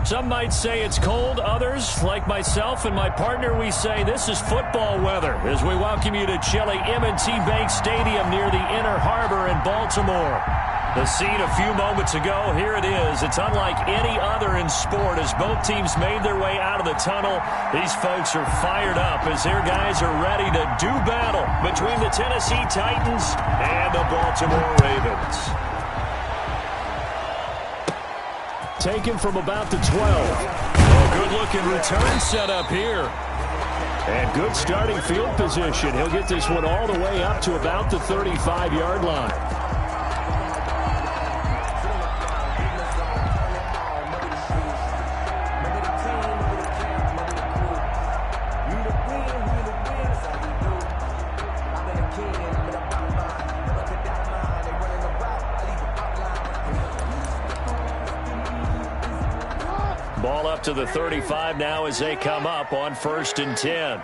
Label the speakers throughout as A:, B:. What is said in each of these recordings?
A: Some might say it's cold. Others, like myself and my partner, we say this is football weather as we welcome you to chilly M&T Bank Stadium near the Inner Harbor in Baltimore. The scene a few moments ago, here it is. It's unlike any other in sport as both teams made their way out of the tunnel. These folks are fired up as their guys are ready to do battle between the Tennessee Titans and the Baltimore Ravens. Taken from about the 12. Oh, good-looking return set up here. And good starting field position. He'll get this one all the way up to about the 35-yard line. Ball up to the 35 now as they come up on 1st and 10.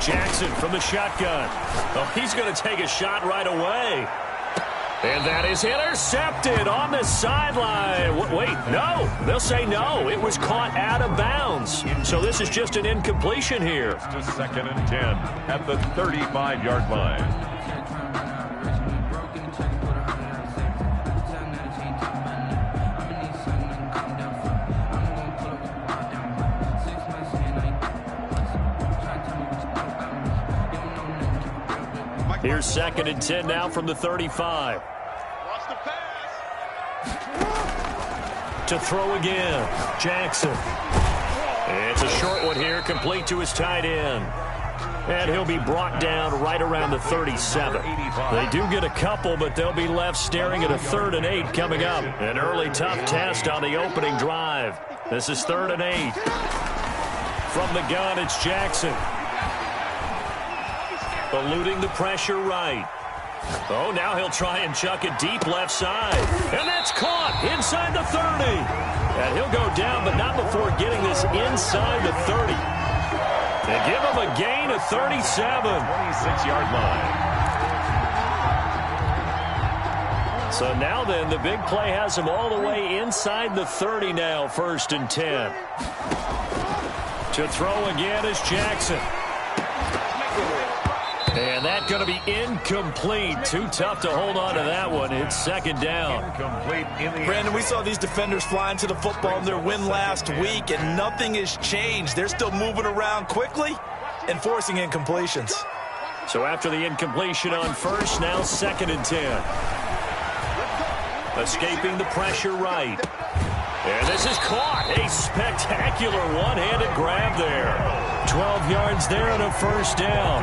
A: Jackson from the shotgun. Oh, he's going to take a shot right away. And that is intercepted on the sideline. Wait, no. They'll say no. It was caught out of bounds. So this is just an incompletion here.
B: Just 2nd and 10 at the 35-yard line.
A: Here's 2nd and 10 now from the 35.
B: Watch the pass.
A: To throw again, Jackson. It's a short one here, complete to his tight end. And he'll be brought down right around the 37. They do get a couple, but they'll be left staring at a 3rd and 8 coming up. An early tough test on the opening drive. This is 3rd and 8. From the gun, it's Jackson. Eluding the pressure right. Oh, now he'll try and chuck it deep left side. And that's caught inside the 30. And he'll go down, but not before getting this inside the 30. They give him a gain of 37.
B: 26-yard line.
A: So now then, the big play has him all the way inside the 30 now, 1st and 10. To throw again is Jackson. And that's going to be incomplete. Too tough to hold on to that one. It's 2nd down.
B: Incomplete in the
C: Brandon, we saw these defenders flying to the football in their win last week, and nothing has changed. They're still moving around quickly and forcing incompletions.
A: So after the incompletion on 1st, now 2nd and 10. Escaping the pressure right. And this is caught. A spectacular one-handed grab there. 12 yards there and a 1st down.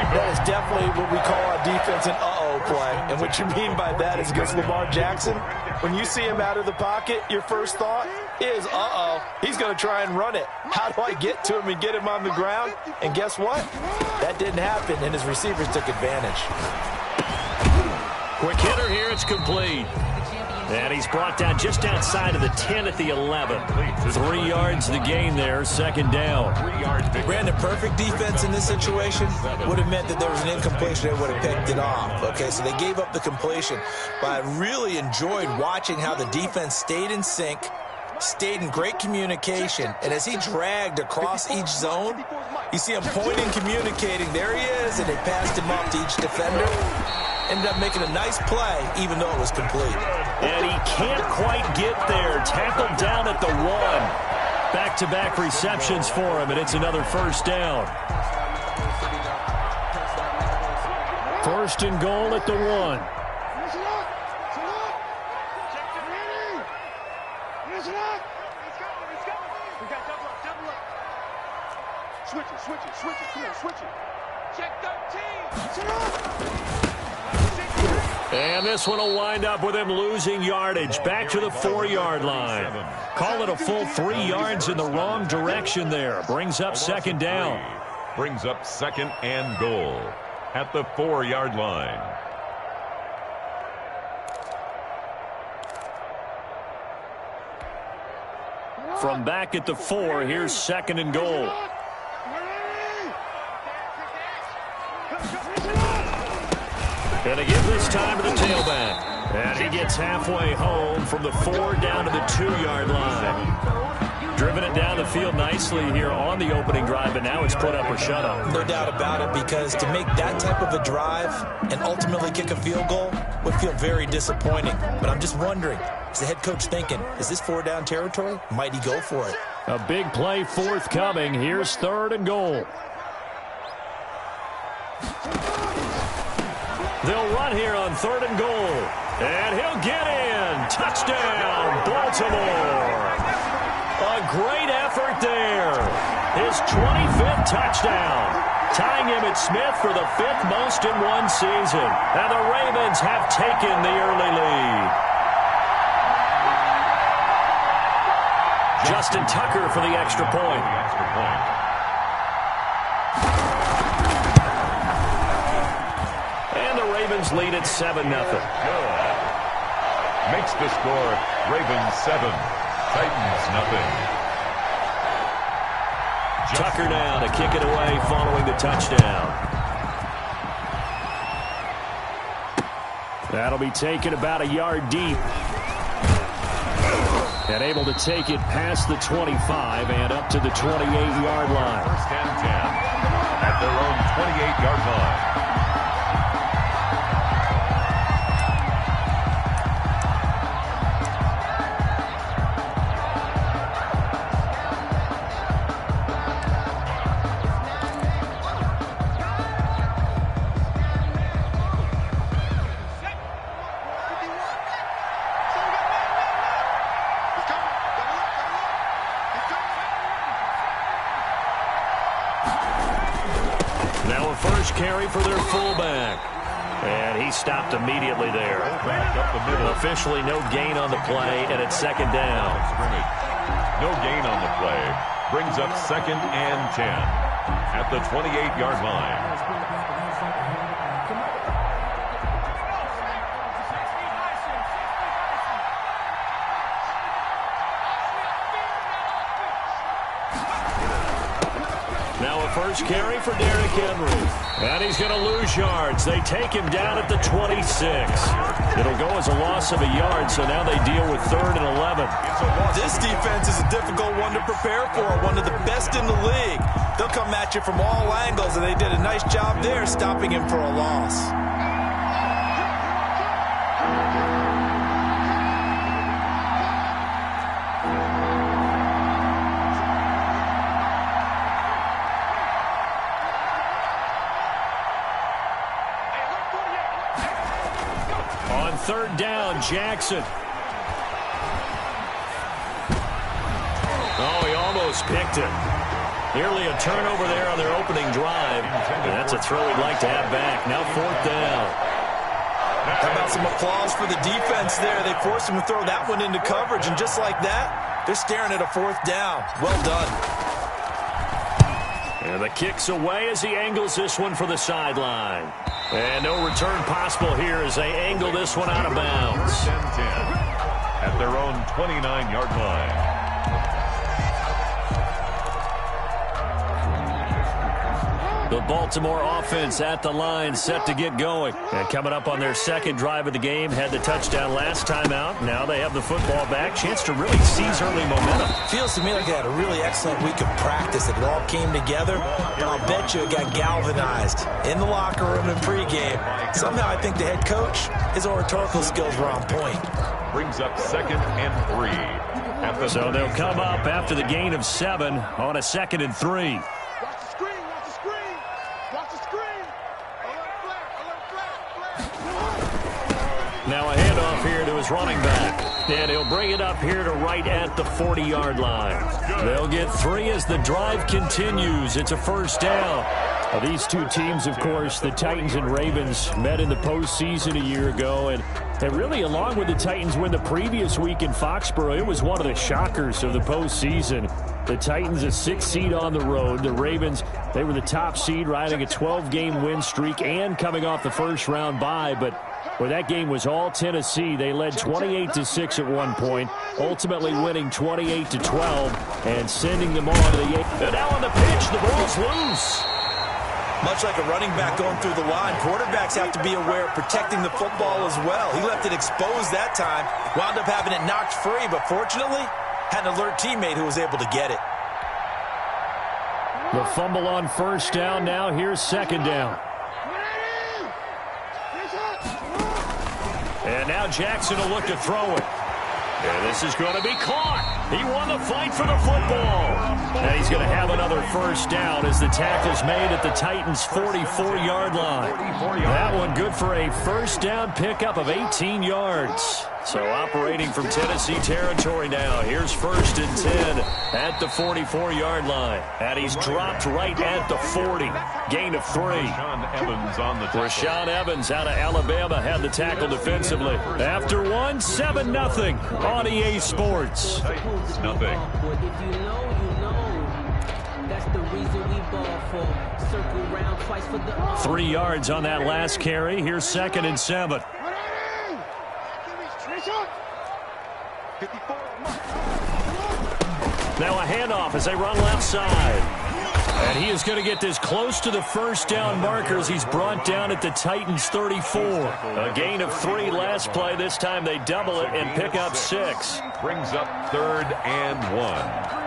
C: That is definitely what we call a defense an uh-oh play. And what you mean by that is against Lamar Jackson, when you see him out of the pocket, your first thought is, uh-oh, he's going to try and run it. How do I get to him and get him on the ground? And guess what? That didn't happen, and his receivers took advantage.
A: Quick hitter here. It's complete. And he's brought down just outside of the 10 at the 11. 3 yards the gain there, 2nd down.
C: Brandon, perfect defense in this situation would have meant that there was an incompletion. They would have picked it off. Okay, so they gave up the completion. But I really enjoyed watching how the defense stayed in sync, stayed in great communication. And as he dragged across each zone, you see him pointing, communicating. There he is, and they passed him off to each defender. Ended up making a nice play, even though it was complete.
A: And he can't quite get there. Tackled down at the 1. Back-to-back receptions for him, and it's another 1st down. 1st and goal at the 1.
D: Switch it. Come on, switch it. Check 13.
A: And this one will wind up with him losing yardage back to the 4-yard line. Call it a full 3 yards in the wrong direction there. Brings up 2nd down.
B: Brings up 2nd and goal at the 4-yard line.
A: From back at the 4, here's 2nd and goal. Going to give this time to the tailback. And he gets halfway home from the 4 down to the 2-yard line. Driven it down the field nicely here on the opening drive, but now it's put up or shut up.
C: No doubt about it, because to make that type of a drive and ultimately kick a field goal would feel very disappointing. But I'm just wondering, is the head coach thinking, is this 4-down territory? Might he go for it?
A: A big play forthcoming. Here's 3rd and goal. They'll run here on 3rd and goal. And he'll get in. Touchdown, Baltimore. A great effort there. His 25th touchdown. Tying Emmitt Smith for the 5th most in one season. And the Ravens have taken the early lead. Justin Tucker for the extra point. And the Ravens lead at 7-0.
B: Good. Makes the score Ravens 7, Titans nothing.
A: Tucker now to kick it away following the touchdown. That'll be taken about a yard deep. And able to take it past the 25 and up to the 28-yard line.
B: 1st and 10 at their own 28-yard line.
A: Now a first carry for their fullback. And he stopped immediately there.
B: Back up the middle.
A: Officially no gain on the play, and it's 2nd down.
B: No gain on the play. Brings up 2nd and 10 at the 28-yard line.
A: Now a first carry for Derrick Henry. And he's going to lose yards. They take him down at the 26. It'll go as a loss of a yard, so now they deal with 3rd and 11.
C: This defense is a difficult one to prepare for, one of the best in the league. They'll come at you from all angles, and they did a nice job there stopping him for a loss.
A: On 3rd down, Jackson. Oh, he almost picked it. Nearly a turnover there on their opening drive. And that's a throw he'd like to have back. Now 4th down.
C: How about some applause for the defense there? They forced him to throw that one into coverage, and just like that, they're staring at a 4th down. Well done.
A: And the kick's away as he angles this one for the sideline. And no return possible here as they angle this one out of bounds.
B: 1st and 10 at their own 29-yard line.
A: The Baltimore offense at the line, set to get going. And coming up on their 2nd drive of the game, had the touchdown last time out. Now they have the football back. Chance to really seize early momentum.
C: Feels to me like they had a really excellent week of practice. It all came together, but I'll bet you it got galvanized in the locker room and pregame. Somehow I think the head coach, his oratorical skills were on point.
B: Brings up 2nd and 3.
A: So they'll come up after the gain of 7 on a 2nd and 3.
D: Watch the screen, watch the screen. Watch the screen. Alert flat.
A: Now a handoff here to his running back. And he'll bring it up here to right at the 40-yard line. They'll get 3 as the drive continues. It's a 1st down. Well, these two teams, of course, the Titans and Ravens, met in the postseason a year ago. And really, along with the Titans win the previous week in Foxborough, it was one of the shockers of the postseason. The Titans a 6th seed on the road. The Ravens, they were the top seed, riding a 12-game win streak and coming off the first-round bye. But where that game was all Tennessee, they led 28-6 at one point, ultimately winning 28-12 and sending them on to the 8th. And now on the pitch, the ball's loose.
C: Much like a running back going through the line, quarterbacks have to be aware of protecting the football as well. He left it exposed that time, wound up having it knocked free, but fortunately, had an alert teammate who was able to get it.
A: The fumble on first down. Now here's second down. And now Jackson will look to throw it. And this is going to be caught. He won the fight for the football. And he's going to have another first down as the tackle's made at the Titans' 44-yard line. That one good for a first down pickup of 18 yards. So operating from Tennessee territory now. Here's first and 10 at the 44-yard line. And he's dropped right at the 40. Gain of 3. Rashaan Evans out of Alabama had the tackle defensively. After one, 7-0 on EA Sports.
B: Nothing.
E: That's the reason we ball for. Circle round twice for the
A: 3 yards on that last carry. Here's second and 7. Now a handoff as they run left side. And he is going to get this close to the first down marker as he's brought down at the Titans' 34. A gain of 3 last play. This time they double it and pick up 6.
B: Brings up 3rd and 1.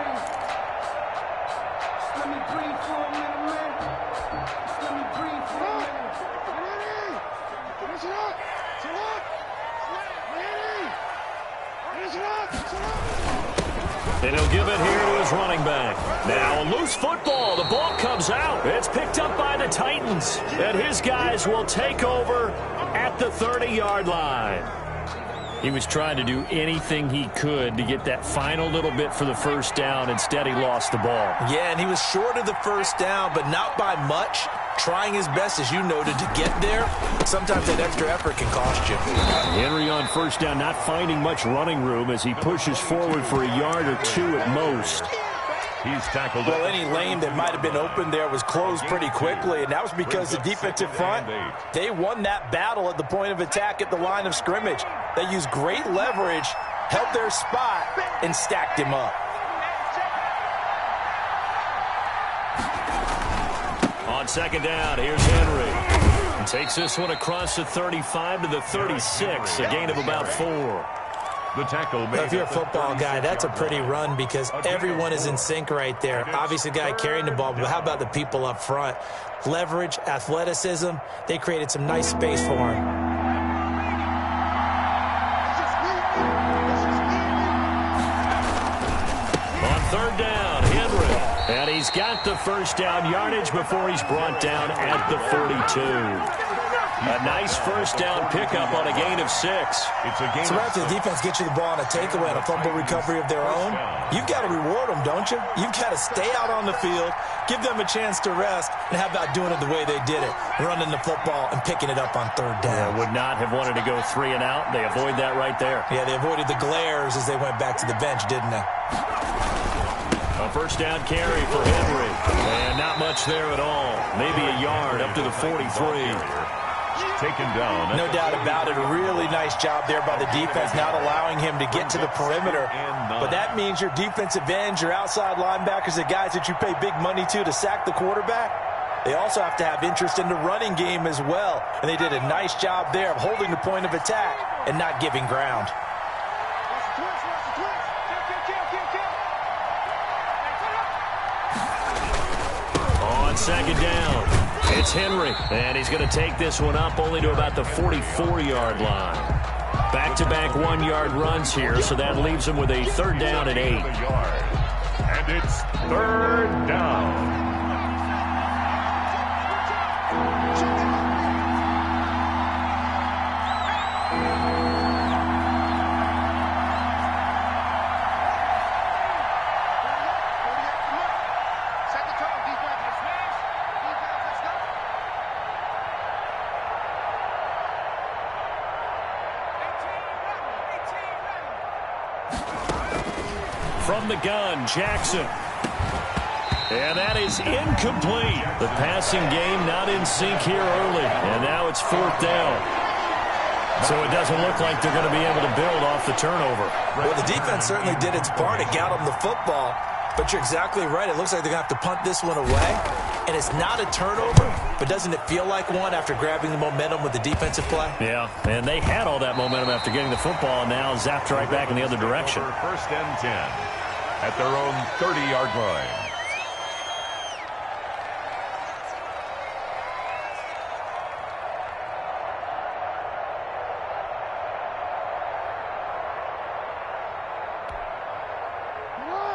A: And he'll give it here to his running back. Now a loose football. The ball comes out. It's picked up by the Titans. And his guys will take over at the 30-yard line. He was trying to do anything he could to get that final little bit for the first down. Instead, he lost the ball.
C: Yeah, and he was short of the first down, but not by much. Trying his best, as you noted, to get there. Sometimes that extra effort can cost you.
A: Henry on first down, not finding much running room as he pushes forward for a yard or 2 at most.
B: He's tackled.
C: Well, any lane that might have been open there was closed pretty quickly, and that was because the defensive front, they won that battle at the point of attack at the line of scrimmage. They used great leverage, held their spot, and stacked him up.
A: On second down, here's Henry. He takes this one across the 35 to the 36, a gain of about 4.
B: The tackle.
C: Now, if you're a football guy, that's a pretty run because everyone is in sync right there. Obviously, the guy carrying the ball, but how about the people up front? Leverage, athleticism, they created some nice space for him.
A: On third down, Henry. And he's got the first down yardage before he's brought down at the 42. A nice first down pickup on a gain of 6.
B: It's a gain.
C: So after the defense gets you the ball on a takeaway and a fumble recovery of their own, you've got to reward them, don't you? You've got to stay out on the field, give them a chance to rest, and how about doing it the way they did it, running the football and picking it up on third down.
A: Would not have wanted to go 3 and out. They avoid that right there.
C: Yeah, they avoided the glares as they went back to the bench, didn't they?
A: A first down carry for Henry. And not much there at all. Maybe a yard up to the 43.
B: Taken down.
C: No doubt about it. A really nice job there by the defense, not allowing him to get to the perimeter. But that means your defensive ends, your outside linebackers, the guys that you pay big money to sack the quarterback, they also have to have interest in the running game as well. And they did a nice job there of holding the point of attack and not giving ground.
A: On second down, it's Henry, and he's going to take this one up only to about the 44-yard line. Back-to-back 1-yard runs here, so that leaves him with a third down and 8.
B: And it's third down.
A: From the gun, Jackson. And that is incomplete. The passing game not in sync here early. And now it's fourth down. So it doesn't look like they're going to be able to build off the turnover.
C: Well, the defense certainly did its part. It got them the football. But you're exactly right. It looks like they're going to have to punt this one away. and it's not a turnover, but doesn't it feel like one after grabbing the momentum with the defensive play?
A: Yeah, and they had all that momentum after getting the football, and now zapped right back in the other direction.
B: First and 10 at their own 30-yard line.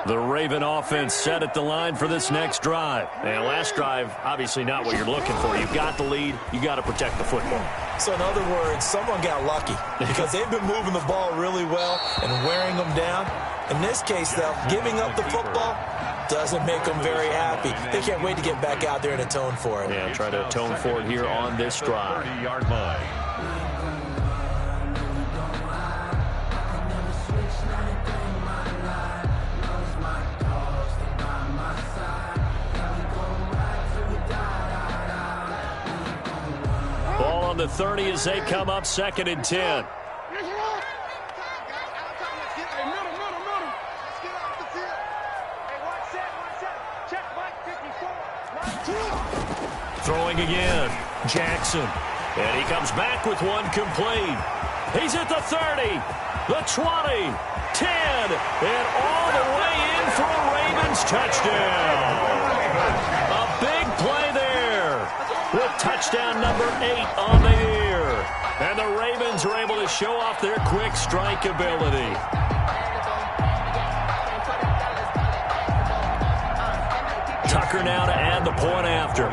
A: The Raven offense set at the line for this next drive. And last drive, obviously not what you're looking for. You've got the lead. You got to protect the football.
C: So in other words, someone got lucky because they've been moving the ball really well and wearing them down. In this case, though, giving up the football doesn't make them very happy. They can't wait to get back out there and atone for it.
A: Yeah, try to atone for it here on this drive.
B: 30-yard line.
A: Ball on the 30 as they come up 2nd and 10. Throwing again. Jackson. And he comes back with one complete. He's at the 30, the 20, 10, and all the way in for a Ravens touchdown. A big play there with touchdown number 8 on the year. And the Ravens are able to show off their quick strike ability. Tucker now to add the point after.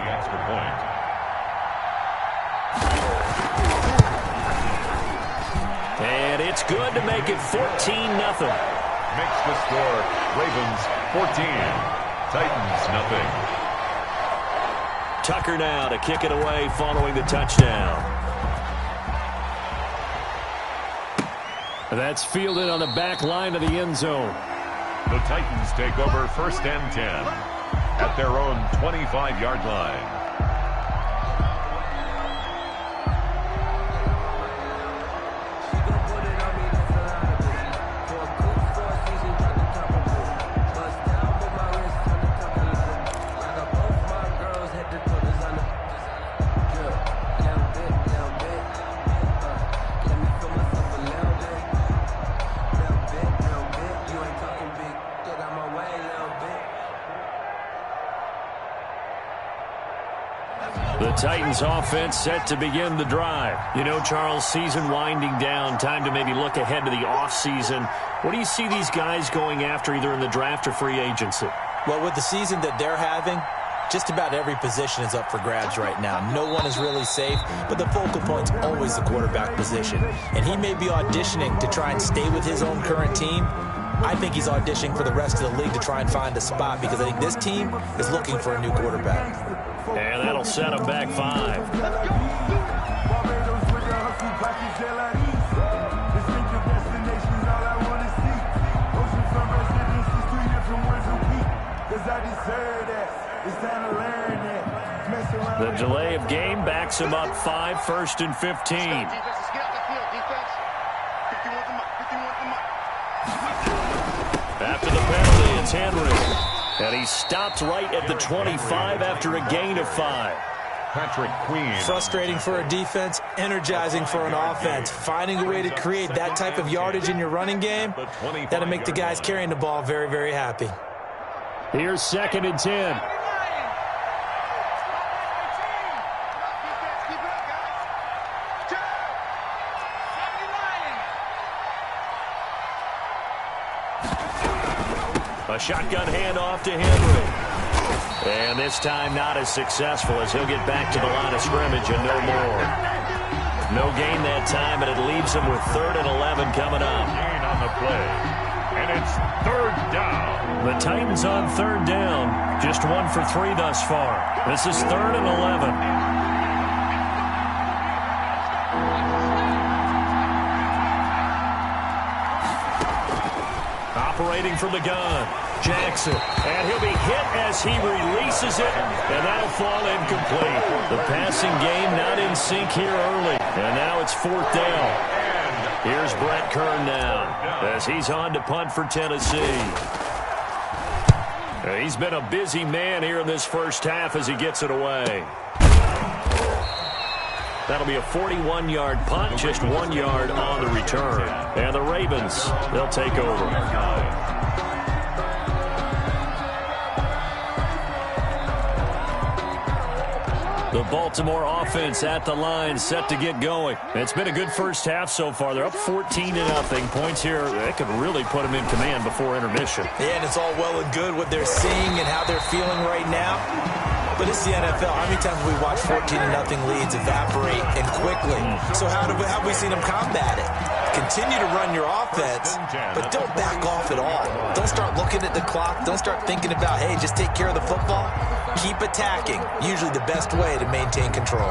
A: And it's good to make it 14-0.
B: Makes the score Ravens 14, Titans nothing.
A: Tucker now to kick it away following the touchdown. That's fielded on the back line of the end zone.
B: The Titans take over 1st and 10 at their own 25-yard line.
A: The Titans offense set to begin the drive. You know, Charles, season winding down, time to maybe look ahead to the offseason. What do you see these guys going after either in the draft or free agency?
C: Well, with the season that they're having, just about every position is up for grabs right now. No one is really safe, but the focal point's always the quarterback position. And he may be auditioning to try and stay with his own current team. I think he's auditioning for the rest of the league to try and find a spot because I think this team is looking for a new quarterback.
A: And that'll set him back 5. The delay of game backs him up 5, 1st and 15. After the penalty, it's Henry. And he stopped right at the 25 after a gain of 5.
B: Patrick Queen.
C: Frustrating for a defense, energizing for an offense. Finding a way to create that type of yardage in your running game, that'll make the guys carrying the ball very, very happy.
A: Here's 2nd and 10. A shotgun handoff to Henry. And this time not as successful as he'll get back to the line of scrimmage and no more. No gain that time, and it leaves him with 3rd and 11 coming up.
B: Gain on the play. And it's 3rd down.
A: The Titans on 3rd down. Just 1 for 3 thus far. This is 3rd and 11. Operating from the gun, Jackson, and he'll be hit as he releases it, and that'll fall incomplete. The passing game not in sync here early, and now it's 4th down. Here's Brett Kern now as he's on to punt for Tennessee. He's been a busy man here in this first half as he gets it away. That'll be a 41-yard punt, just 1 yard on the return. And the Ravens, they'll take over. The Baltimore offense at the line, set to get going. It's been a good first half so far. They're up 14-0. Points here, that could really put them in command before intermission.
C: Yeah, and it's all well and good what they're seeing and how they're feeling right now. But it's the NFL. How many times have we watched 14-0 leads evaporate and quickly? So how have we seen them combat it? Continue to run your offense, but don't back off at all. Don't start looking at the clock. Don't start thinking about, hey, just take care of the football. Keep attacking. Usually the best way to maintain control.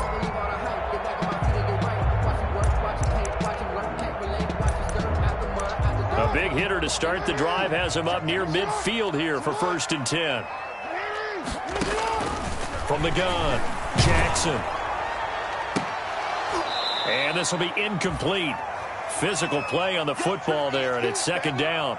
A: A big hitter to start the drive has him up near midfield here for 1st and 10. From the gun, Jackson. And this will be incomplete. Physical play on the football there, and it's 2nd down.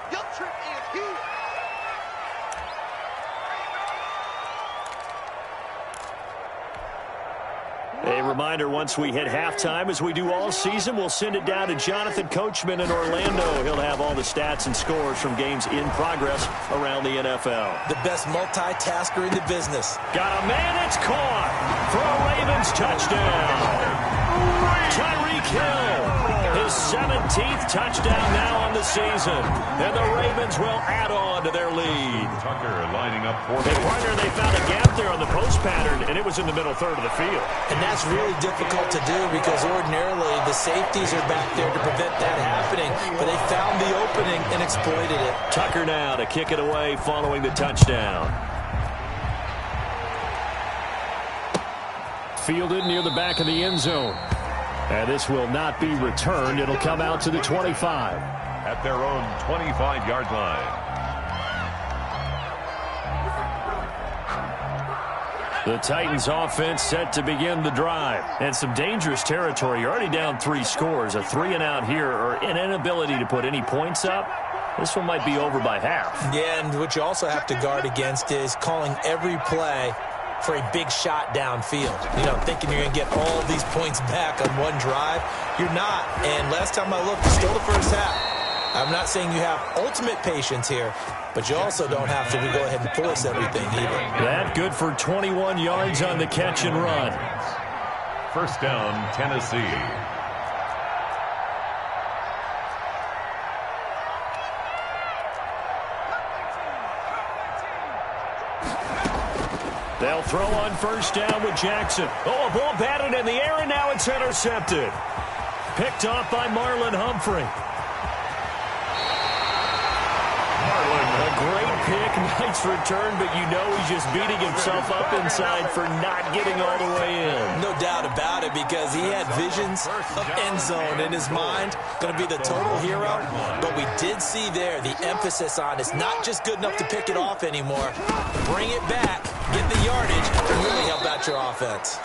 A: A reminder, once we hit halftime, as we do all season, we'll send it down to Jonathan Coachman in Orlando. He'll have all the stats and scores from games in progress around the NFL.
C: The best multitasker in the business.
A: Got a man, it's caught for a Ravens touchdown. Tyreek Hill, his 17th touchdown now on the season. And the Ravens will add on to their lead.
B: Tucker lining up for
A: Hey, partner, they found a gap there on the post pattern, and it was in the middle third of the field.
C: And that's really difficult to do because ordinarily the safeties are back there to prevent that happening. But they found the opening and exploited it.
A: Tucker now to kick it away following the touchdown. Fielded near the back of the end zone. And this will not be returned. It'll come out to the 25.
B: at their own 25-yard line.
A: The Titans offense set to begin the drive. And some dangerous territory. You're already down 3 scores. A 3 and out here, or an inability to put any points up. This one might be over by half.
C: Yeah, and what you also have to guard against is calling every play for a big shot downfield. You know, thinking you're going to get all these points back on one drive. You're not. And last time I looked, it's still the first half. I'm not saying you have ultimate patience here, but you also don't have to go ahead and force everything either.
A: That good for 21 yards on the catch and run.
B: First down, Tennessee.
A: They'll throw on first down with Jackson. Oh, a ball batted in the air, and now it's intercepted. Picked off by Marlon Humphrey. A great pick, nice return, but you know he's just beating himself up inside for not getting all the way in.
C: No doubt about it, because he had visions of end zone in his mind. Going to be the total hero. But we did see there the emphasis on it's not just good enough to pick it off anymore. Bring it back, get the yardage, and really help out your offense.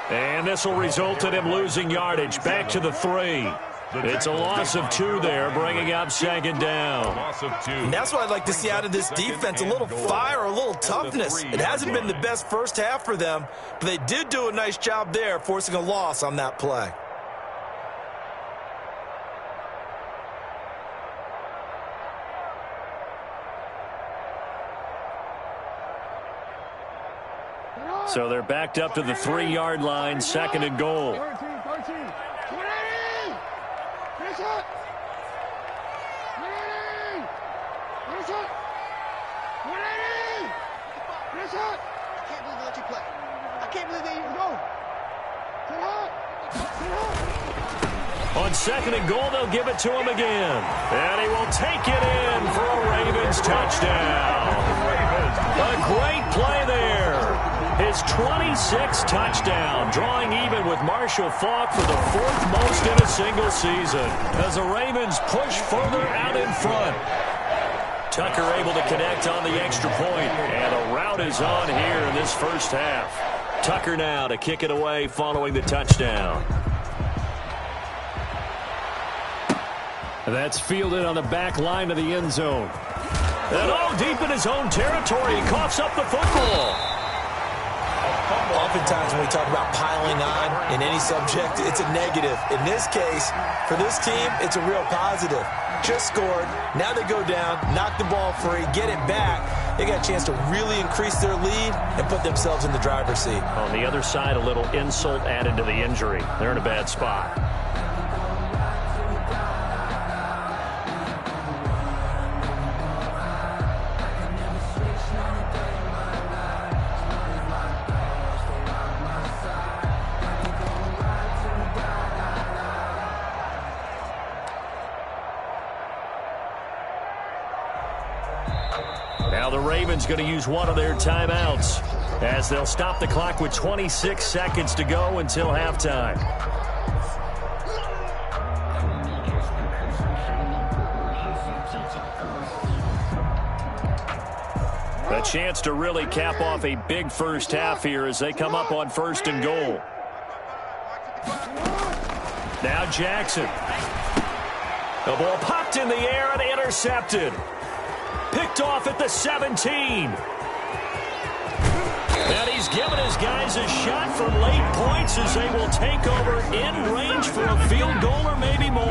A: And this will result in him losing yardage. Back to the 3. It's a loss of 2 there, bringing up second down.
B: Loss of 2.
C: And that's what I'd like to see out of this defense, a little fire, a little toughness. It hasn't been the best first half for them, but they did do a nice job there, forcing a loss on that play.
A: So they're backed up to the 3-yard line, second and goal.
D: 13, 13. Finish it! Finish it! Finish it! I can't believe they let you play. I can't believe they even go.
A: On second and goal, they'll give it to him again. And he will take it in for a Ravens touchdown. A great play there. His 26th touchdown, drawing even with Marshall Faulk for the 4th most in a single season, as the Ravens push further out in front. Tucker able to connect on the extra point, and a rout is on here in this first half. Tucker now to kick it away following the touchdown. That's fielded on the back line of the end zone. And deep in his own territory, he coughs up the football.
C: Oftentimes when we talk about piling on in any subject, it's a negative. In this case, for this team, it's a real positive. Just scored. Now they go down, knock the ball free, get it back. They got a chance to really increase their lead and put themselves in the driver's seat.
A: On the other side, a little insult added to the injury. They're in a bad spot. Now the Ravens going to use one of their timeouts as they'll stop the clock with 26 seconds to go until halftime. A chance to really cap off a big first half here as they come up on 1st and goal. Now Jackson. The ball popped in the air and intercepted. Picked off at the 17. And he's given his guys a shot from late points as they will take over in range for a field goal or maybe more.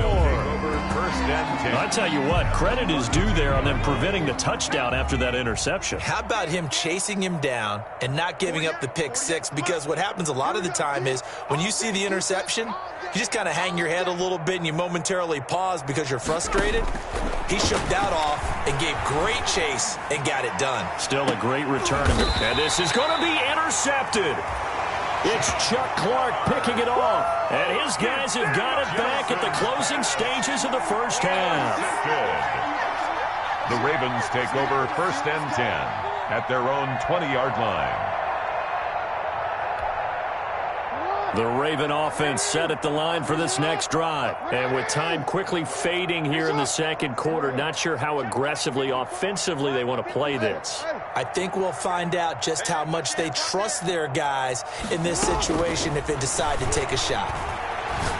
A: I tell you what, credit is due there on them preventing the touchdown after that interception.
C: How about him chasing him down and not giving up the pick six? Because what happens a lot of the time is when you see the interception, you just kind of hang your head a little bit and you momentarily pause because you're frustrated. He shook that off and gave great chase and got it done.
A: Still a great return. And this is going to be intercepted. It's Chuck Clark picking it off. And his guys have got it back at the closing stages of the first half.
B: The Ravens take over 1st and 10 at their own 20-yard line.
A: The Raven offense set at the line for this next drive. And with time quickly fading here in the second quarter, not sure how aggressively, offensively they want to play this.
C: I think we'll find out just how much they trust their guys in this situation if they decide to take a shot.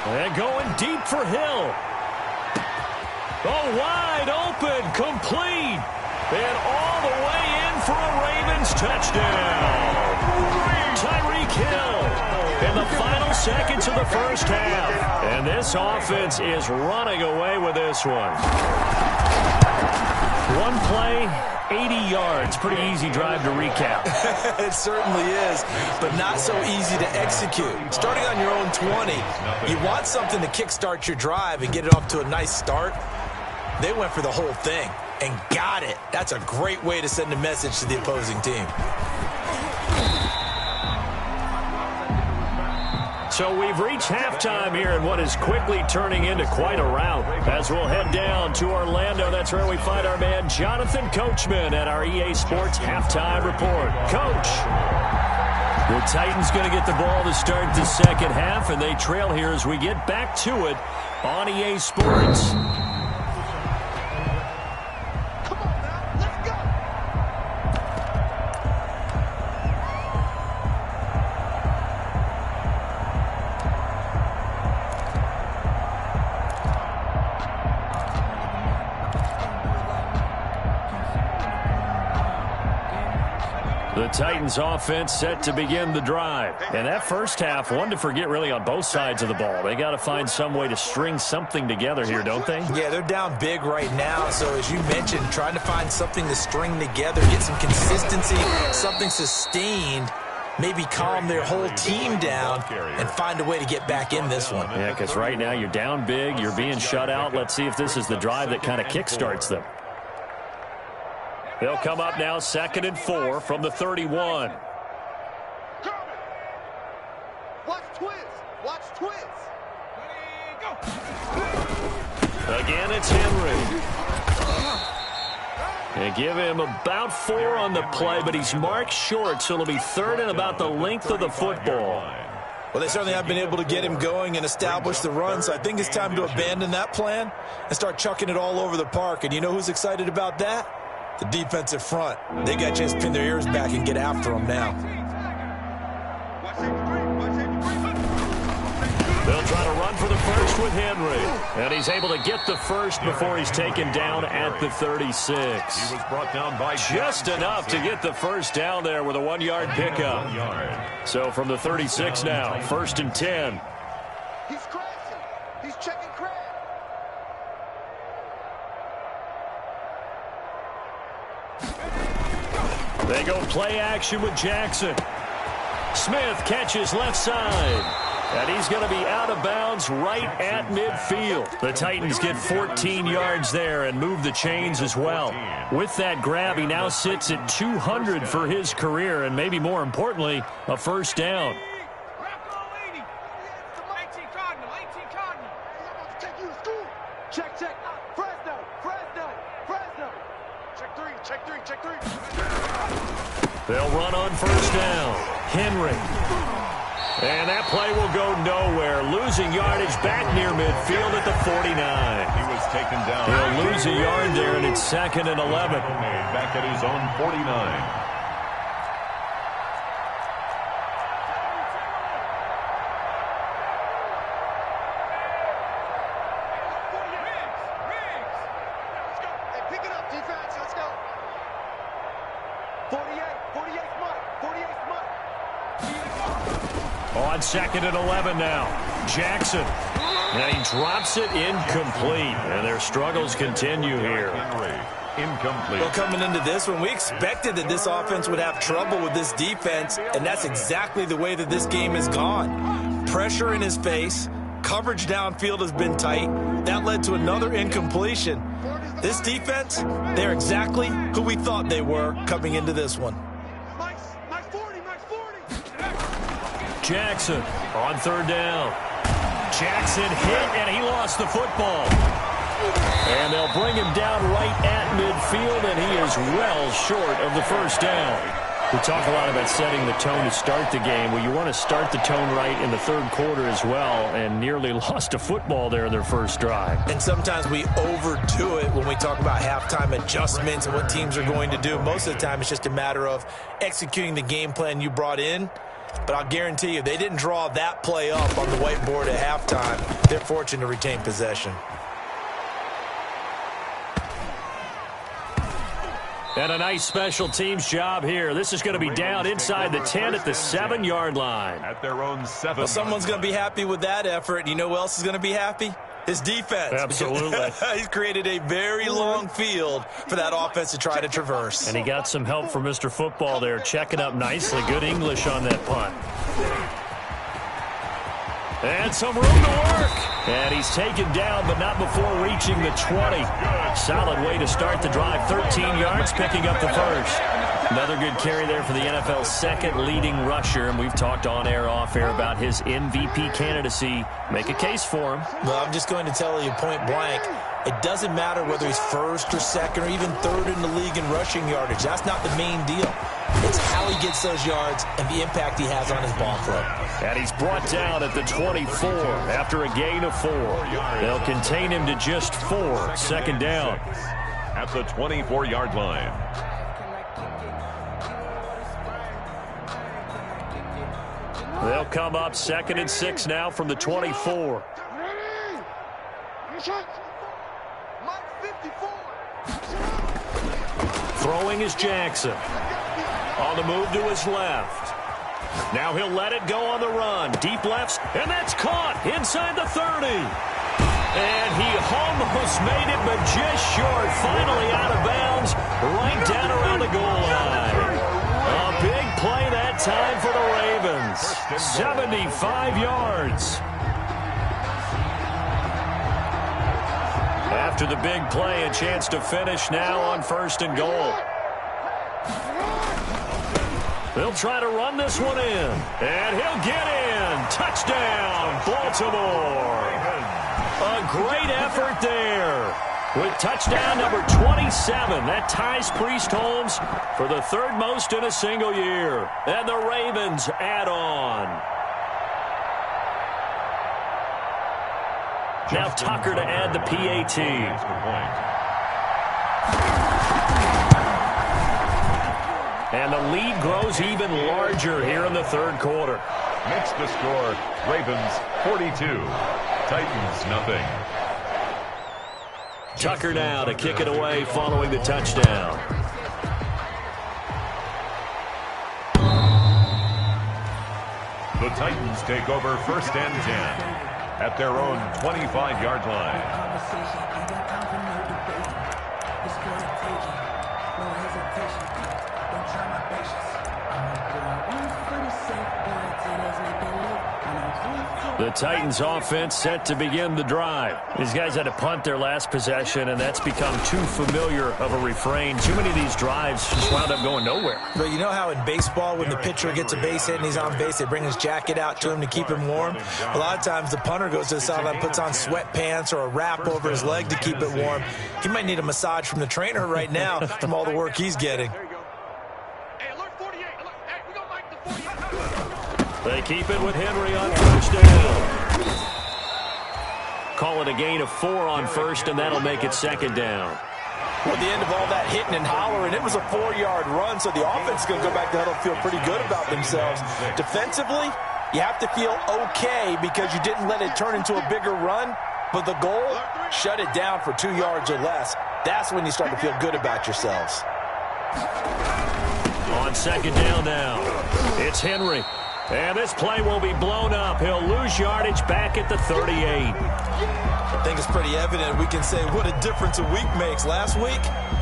A: And going deep for Hill. Oh, wide open, complete. And all the way in for a Ravens touchdown. Tyreek Hill. In the final seconds of the first half. And this offense is running away with this one. One play, 80 yards. Pretty easy drive to recap.
C: It certainly is, but not so easy to execute. Starting on your own 20, you want something to kickstart your drive and get it off to a nice start. They went for the whole thing and got it. That's a great way to send a message to the opposing team.
A: So we've reached halftime here in what is quickly turning into quite a rout. As we'll head down to Orlando, that's where we find our man Jonathan Coachman at our EA Sports Halftime Report. Coach. The Titans going to get the ball to start the second half, and they trail here as we get back to it on EA Sports. The Titans offense set to begin the drive. And that first half, one to forget really on both sides of the ball. They got to find some way to string something together here, don't they?
C: Yeah, they're down big right now. So as you mentioned, trying to find something to string together, get some consistency, something sustained, maybe calm their whole team down and find a way to get back in this one.
A: Yeah, because right now you're down big, you're being shut out. Let's see if this is the drive that kind of kickstarts them. They'll come up now 2nd and 4 from the 31.
D: Watch twist. Watch twist.
A: Again, it's Henry. They give him about 4 on the play, but he's marked short, so it'll be 3rd and about the length of the football.
C: Well, they certainly have been able to get him going and establish the run, so I think it's time to abandon that plan and start chucking it all over the park. And you know who's excited about that? The defensive front. They got to just pin their ears back and get after them now.
A: They'll try to run run for the first with Henry. And he's able to get the first before he's taken down at the 36.
B: He was brought down by
A: just enough to get the first down there with a 1-yard pickup.
B: 1 yard.
A: So from the 36 now, 1st and 10.
D: He's crashing. He's checking crash.
A: They go play action with Jackson. Smith catches left side. And he's going to be out of bounds right at midfield. The Titans get 14 yards there and move the chains as well. With that grab, he now sits at 200 for his career, and maybe more importantly, a first down.
D: Check. Fresno. Check three.
A: They'll run on first down. Henry. And that play will go nowhere. Losing yardage back near midfield at the 49.
B: He was taken down.
A: He'll lose a yard there, and it's 2nd and 11.
B: Back at his own 49.
A: On 2nd and 11 now. Jackson. And he drops it incomplete. And their struggles continue here.
B: Incomplete.
C: Well, coming into this one, we expected that this offense would have trouble with this defense, and that's exactly the way that this game has gone. Pressure in his face. Coverage downfield has been tight. That led to another incompletion. This defense, they're exactly who we thought they were coming into this one.
A: Jackson on 3rd down. Jackson hit, and he lost the football. And they'll bring him down right at midfield, and he is well short of the first down. We talk a lot about setting the tone to start the game. Well, you want to start the tone right in the 3rd quarter as well, and nearly lost a football there in their first drive.
C: And sometimes we overdo it when we talk about halftime adjustments and what teams are going to do. Most of the time, it's just a matter of executing the game plan you brought in. But I'll guarantee you, they didn't draw that play up on the whiteboard at halftime. They're fortunate to retain possession.
A: And a nice special teams job here. This is going to be down inside the 10 at the 7-yard line.
B: At their own 7.
C: Well, someone's going to be happy with that effort. And you know who else is going to be happy? His defense.
A: Absolutely.
C: He's created a very long field for that offense to try to traverse.
A: And he got some help from Mr. Football there, checking up nicely. Good English on that punt. And some room to work. And he's taken down, but not before reaching the 20. Solid way to start the drive. 13 yards, picking up the first. Another good carry there for the NFL's 2nd leading rusher. And we've talked on air, off air about his MVP candidacy. Make a case for him.
C: Well, I'm just going to tell you point blank, it doesn't matter whether he's 1st or 2nd or even 3rd in the league in rushing yardage. That's not the main deal. It's how he gets those yards and the impact he has on his ball club.
A: And he's brought down at the 24 after a gain of 4. They'll contain him to just 4. 2nd down.
B: At the 24-yard line.
A: They'll come up 2nd and 6 now from the 24. Throwing is Jackson. On the move to his left. Now he'll let it go on the run. Deep left, and that's caught inside the 30. And he almost made it, but just short. Finally out of bounds, right down around the goal line. A big play that time for the Ravens. 75 yards. After the big play, a chance to finish now on 1st and goal. They'll try to run this one in. And he'll get in. Touchdown, Baltimore. A great effort there. With touchdown number 27, that ties Priest Holmes for the 3rd most in a single year. And the Ravens add on. Now Tucker to add the PAT. And the lead grows even larger here in the 3rd quarter.
B: Makes the score Ravens 42. Titans, nothing.
A: Tucker now to kick it away following the touchdown.
B: The Titans take over 1st and 10 at their own 25-yard line.
A: The Titans offense set to begin the drive. These guys had to punt their last possession, and that's become too familiar of a refrain. Too many of these drives just wound up going nowhere.
C: But you know how in baseball, when the pitcher gets a base hit and he's on base, they bring his jacket out to him to keep him warm? A lot of times the punter goes to the sideline, puts on sweatpants or a wrap over his leg to keep it warm. He might need a massage from the trainer right now from all the work he's getting.
A: They keep it with Henry on 1st down. Call it a gain of 4 on 1st, and that'll make it 2nd down.
C: Well, at the end of all that hitting and hollering, it was a 4-yard run, so the offense is going to go back to huddle and feel pretty good about themselves. Defensively, you have to feel okay because you didn't let it turn into a bigger run, but the goal, shut it down for 2 yards or less. That's when you start to feel good about yourselves.
A: On 2nd down now, it's Henry. And this play will be blown up. He'll lose yardage back at the 38.
C: I think it's pretty evident. We can say what a difference a week makes. Last week,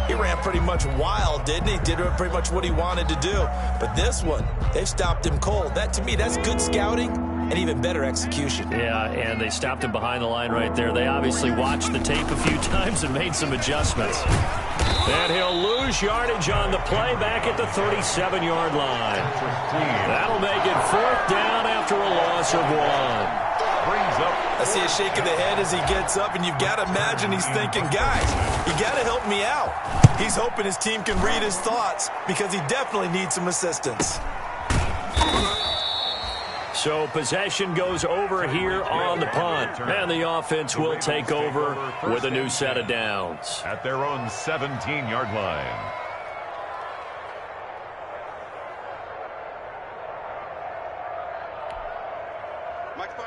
C: he ran pretty much wild, didn't he? Did pretty much what he wanted to do. But this one, they've stopped him cold. That, to me, that's good scouting and even better execution.
A: Yeah, and they stopped him behind the line right there. They obviously watched the tape a few times and made some adjustments. And he'll lose yardage on the play back at the 37-yard line. That'll make it 4th down after a loss of 1.
C: I see a shake of the head as he gets up, and you've got to imagine he's thinking, guys, you got to help me out. He's hoping his team can read his thoughts because he definitely needs some assistance.
A: So possession goes over here on the punt. And the offense will take over with a new set of downs.
B: At their own 17-yard line.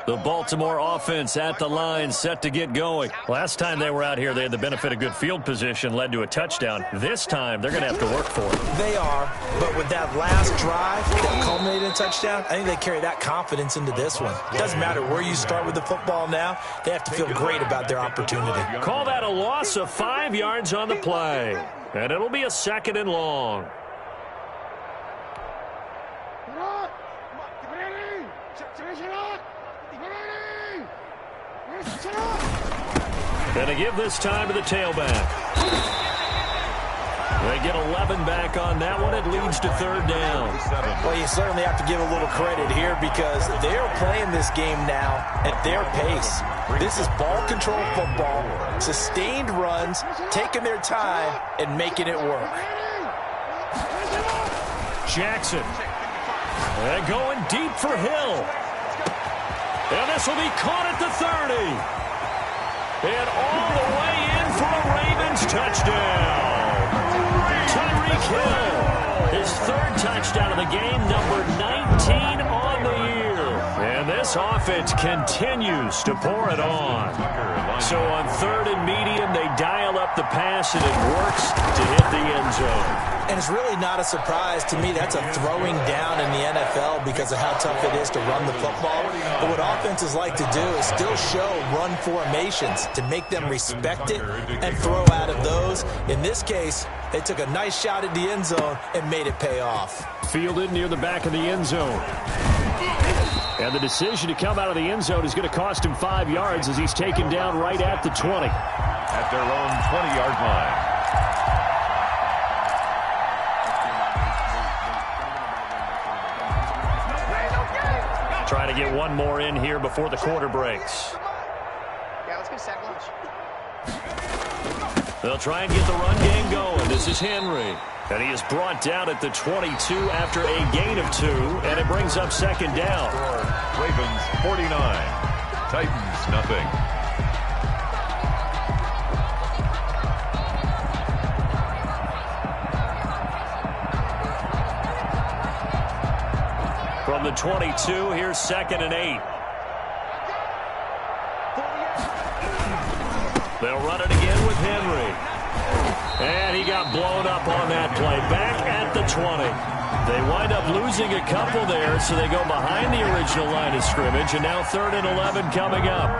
A: The Baltimore offense at the line set to get going. Last time they were out here, they had the benefit of good field position, led to a touchdown. This time, they're going to have to work for it.
C: They are, but with that last drive that culminated in a touchdown, I think they carry that confidence into this one. It doesn't matter where you start with the football now. They have to feel great about their opportunity.
A: Call that a loss of 5 yards on the play. And it'll be a 2nd and long. Gonna give this time to the tailback. They get 11 back on that one. It leads to 3rd down.
C: Well, you certainly have to give a little credit here because they're playing this game now at their pace. This is ball control football, sustained runs, taking their time and making it work.
A: Jackson. And going deep for Hill. And this will be caught at the 30. And all the way in for a Ravens touchdown. Tyreek Hill, his 3rd touchdown of the game, number 19 on the year. And this offense continues to pour it on. So on 3rd and medium, they dial up the pass, and it works to hit the end zone.
C: And it's really not a surprise to me. That's a throwing down in the NFL because of how tough it is to run the football. But what offenses like to do is still show run formations to make them respect it and throw out of those. In this case, they took a nice shot at the end zone and made it pay off.
A: Fielded near the back of the end zone. And the decision to come out of the end zone is going to cost him 5 yards as he's taken down right at the 20.
B: At their own 20-yard line.
A: Trying to get one more in here before the quarter breaks.
D: Yeah, let's get sack lunch.
A: They'll try and get the run game going. This is Henry. And he is brought down at the 22 after a gain of 2. And it brings up 2nd down.
B: Ravens 49. Titans nothing.
A: From the 22, here's 2nd and 8. They'll run it again with Henry. And he got blown up on that play. Back at the 20. They wind up losing a couple there, so they go behind the original line of scrimmage, and now 3rd and 11 coming up.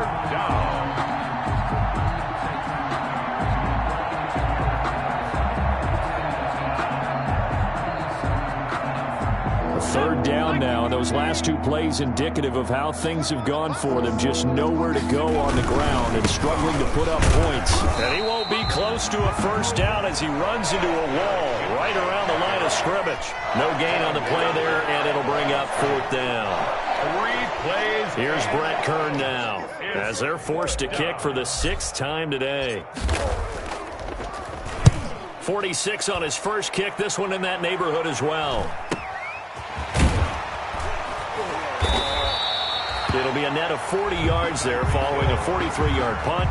A: Third down now, and those last two plays indicative of how things have gone for them. Just nowhere to go on the ground and struggling to put up points. And he won't be close to a first down as he runs into a wall right around the line of scrimmage. No gain on the play there, and it'll bring up 4th down.
B: 3 plays.
A: Here's Brett Kern now as they're forced to kick for the 6th time today. 46 on his first kick. This one in that neighborhood as well. It'll be a net of 40 yards there following a 43-yard punt,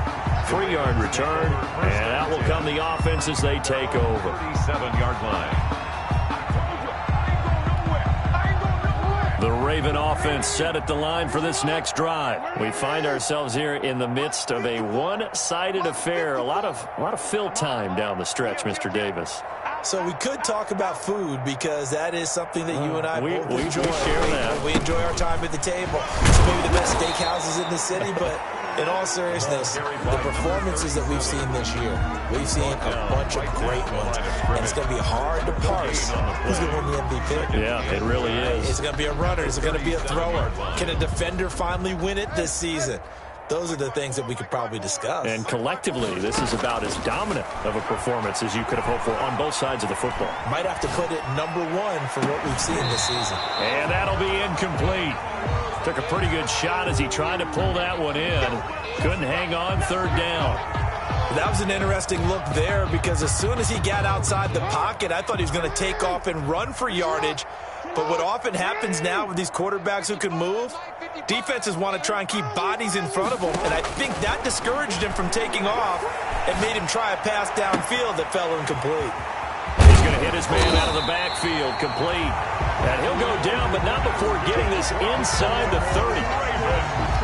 A: 3-yard return, and out will come the offense as they take over.
B: 37-yard line.
A: The Raven offense set at the line for this next drive. We find ourselves here in the midst of a one-sided affair. A lot of fill time down the stretch, Mr. Davis.
C: So we could talk about food because that is something that you and I both enjoy.
A: We share that.
C: We enjoy our time at the table. It's maybe the best steakhouses in the city, but in all seriousness, the performances that we've seen this year, we've seen a bunch of great ones, and it's going to be hard to parse who's going to win the MVP.
A: Yeah, it really is.
C: Is it going to be a runner? Is it going to be a thrower? Can a defender finally win it this season? Those are the things that we could probably discuss.
A: And collectively, this is about as dominant of a performance as you could have hoped for on both sides of the football.
C: Might have to put it #1 for what we've seen this season.
A: And that'll be incomplete. Took a pretty good shot as he tried to pull that one in. Couldn't hang on 3rd down.
C: That was an interesting look there because as soon as he got outside the pocket, I thought he was going to take off and run for yardage. But what often happens now with these quarterbacks who can move, defenses want to try and keep bodies in front of them, and I think that discouraged him from taking off and made him try a pass downfield that fell incomplete.
A: He's going to hit his man out of the backfield, complete. And he'll go down, but not before getting this inside the 30.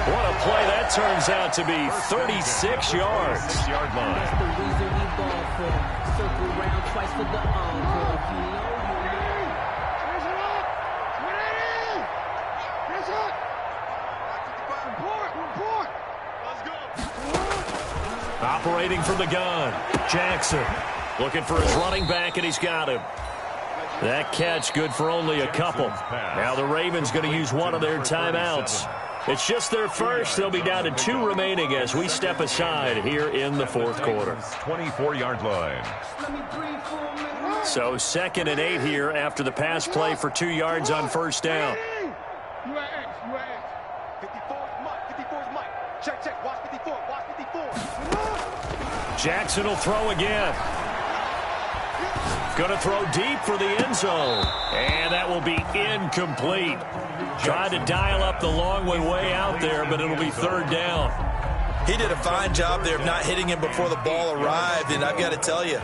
A: What a play that turns out to be, 36 yards.
B: 6-yard line.
E: That's the reason we ball for. Circle round twice for the encore.
A: Operating from the gun, Jackson looking for his running back, and he's got him. That catch good for only a couple. Now the Ravens going to use one of their timeouts. It's just their first. They'll be down to 2 remaining as we step aside here in the 4th quarter.
B: 24-yard line.
A: So 2nd and 8 here after the pass play for 2 yards on first down.
D: You are X. 54 is Mike. Check. Watch 54.
A: Jackson will throw again. Going to throw deep for the end zone. And that will be incomplete. Tried to dial up the long one way out there, but it'll be 3rd down.
C: He did a fine job there of not hitting him before the ball arrived, and I've got to tell you,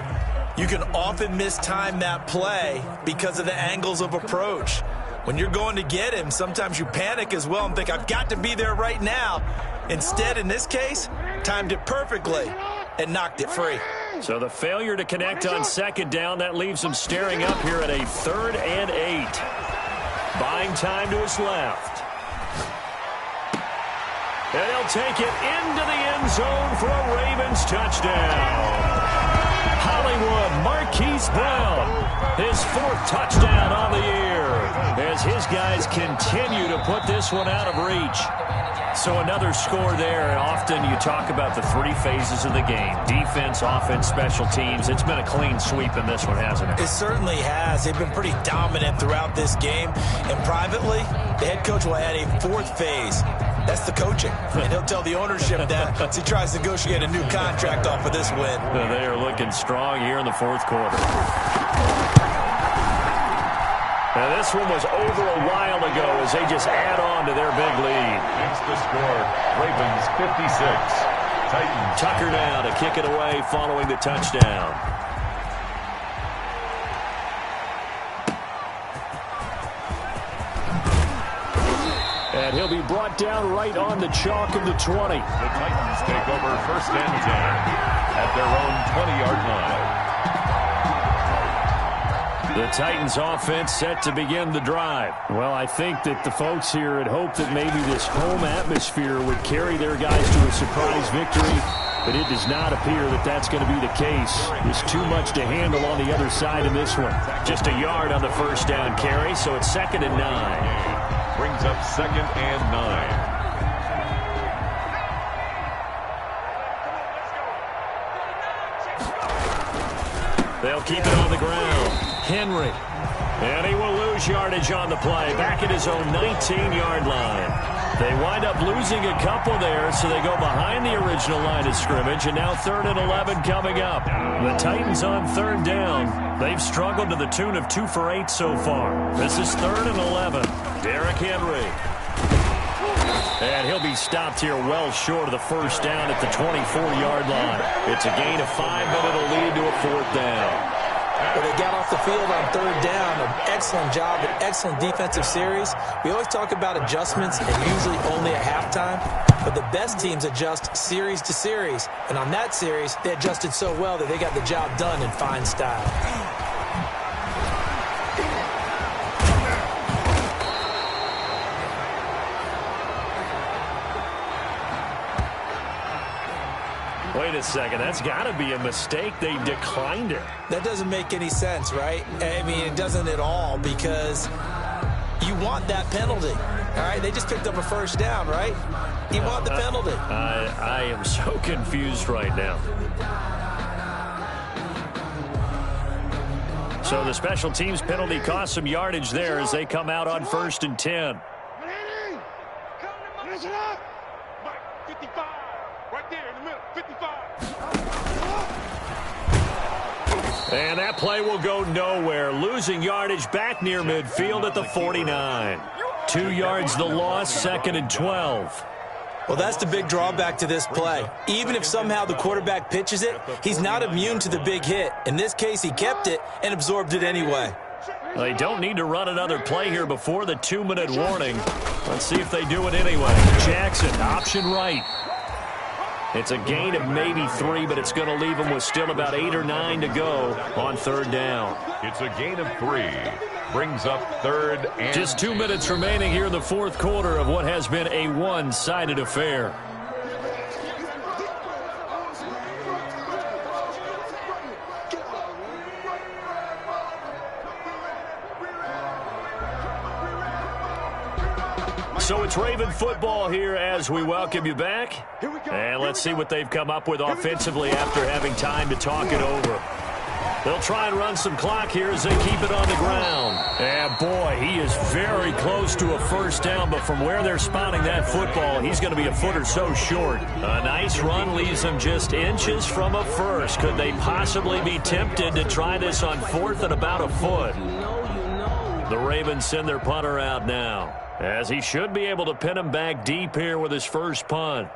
C: you can often mistime that play because of the angles of approach. When you're going to get him, sometimes you panic as well and think, I've got to be there right now. Instead, in this case, timed it perfectly and knocked it free.
A: So the failure to connect on 2nd down, that leaves him staring up here at a 3rd and 8. Buying time to his left. And he'll take it into the end zone for a Ravens touchdown. Hollywood Marquise Brown, his 4th touchdown on the year, as his guys continue to put this one out of reach. So another score there, and often you talk about the 3 phases of the game: defense, offense, special teams. It's been a clean sweep in this one, hasn't it?
C: It certainly has. They've been pretty dominant throughout this game. And privately, the head coach will add a 4th phase. That's the coaching. And he'll tell the ownership that as he tries to negotiate a new contract off of this win.
A: They are looking strong here in the 4th quarter. Now this one was over a while ago as they just add on to their big lead.
B: Makes the score, Ravens 56. Titans.
A: Tucker now to kick it away following the touchdown. And he'll be brought down right on the chalk of the 20.
B: The Titans take over 1st and 10 at their own 20-yard line.
A: The Titans offense set to begin the drive. Well, I think that the folks here had hoped that maybe this home atmosphere would carry their guys to a surprise victory, but it does not appear that that's going to be the case. There's too much to handle on the other side of this one. Just a yard on the first down carry, so it's 2nd and 9.
B: Brings up 2nd and 9.
A: They'll keep it on the ground. Henry. And he will lose yardage on the play. Back at his own 19-yard line. They wind up losing a couple there, so they go behind the original line of scrimmage, and now 3rd and 11 coming up. The Titans on 3rd down. They've struggled to the tune of 2 for 8 so far. This is 3rd and 11. Derrick Henry. And he'll be stopped here well short of the first down at the 24-yard line. It's a gain of 5, but it'll lead to a 4th down.
C: Well, they got off the field on 3rd down. An excellent job, an excellent defensive series. We always talk about adjustments and usually only at halftime, but the best teams adjust series to series. And on that series, they adjusted so well that they got the job done in fine style.
A: Wait a second, that's got to be a mistake. They declined it.
C: That doesn't make any sense, right? I mean, it doesn't at all, because you want that penalty. All right, they just picked up a first down, right? You want the penalty.
A: I am so confused right now. So the special teams penalty cost some yardage there as they come out on 1st and 10.
D: Finish it up. 55. Right there in the middle. 55.
A: And that play will go nowhere. Losing yardage back near midfield at the 49. 2 yards the loss, 2nd and 12.
C: Well, that's the big drawback to this play. Even if somehow the quarterback pitches it, he's not immune to the big hit. In this case, he kept it and absorbed it anyway.
A: They don't need to run another play here before the 2-minute warning. Let's see if they do it anyway. Jackson, option right. It's a gain of maybe 3, but it's going to leave them with still about 8 or 9 to go on 3rd down.
B: It's a gain of 3. Brings up 3rd and...
A: Just 2 minutes remaining here in the 4th quarter of what has been a one-sided affair. So it's Raven football here as we welcome you back. And let's see what they've come up with offensively after having time to talk it over. They'll try and run some clock here as they keep it on the ground. And boy, he is very close to a first down, but from where they're spotting that football, he's going to be a foot or so short. A nice run leaves them just inches from a first. Could they possibly be tempted to try this on 4th and about a foot? The Ravens send their punter out now, as he should be able to pin him back deep here with his first punt.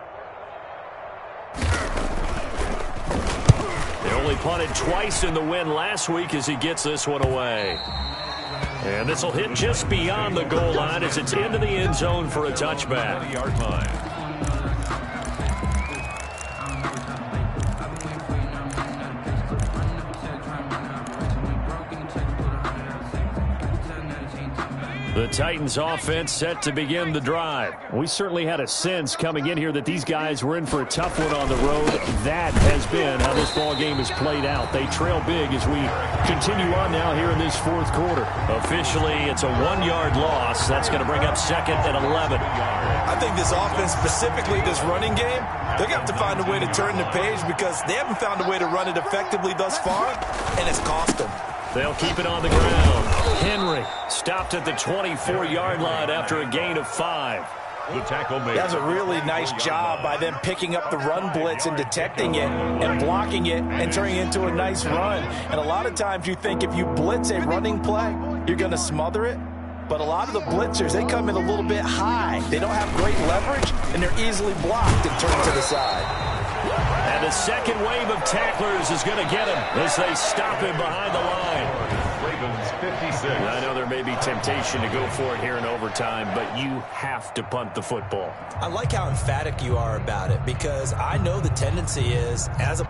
A: They only punted twice in the win last week as he gets this one away. And this will hit just beyond the goal line as it's into the end zone for a touchback.
B: 20-yard line.
A: The Titans offense set to begin the drive. We certainly had a sense coming in here that these guys were in for a tough one on the road. That has been how this ball game has played out. They trail big as we continue on now here in this 4th quarter. Officially, it's a 1-yard loss. That's going to bring up 2nd and 11.
C: I think this offense, specifically this running game, they're going to have to find a way to turn the page because they haven't found a way to run it effectively thus far, and it's cost them.
A: They'll keep it on the ground. Henry stopped at the 24-yard line after a gain of 5.
B: The tackle made.
C: That's a really nice job by them picking up the run blitz and detecting it and blocking it and turning it into a nice run. And a lot of times you think if you blitz a running play, you're going to smother it. But a lot of the blitzers, they come in a little bit high. They don't have great leverage, and they're easily blocked and turned to the side.
A: And the second wave of tacklers is going to get him as they stop him behind the line.
B: Ravens 56.
A: I know there may be temptation to go for it here in overtime, but you have to punt the football.
C: I like how emphatic you are about it, because I know the tendency is, as a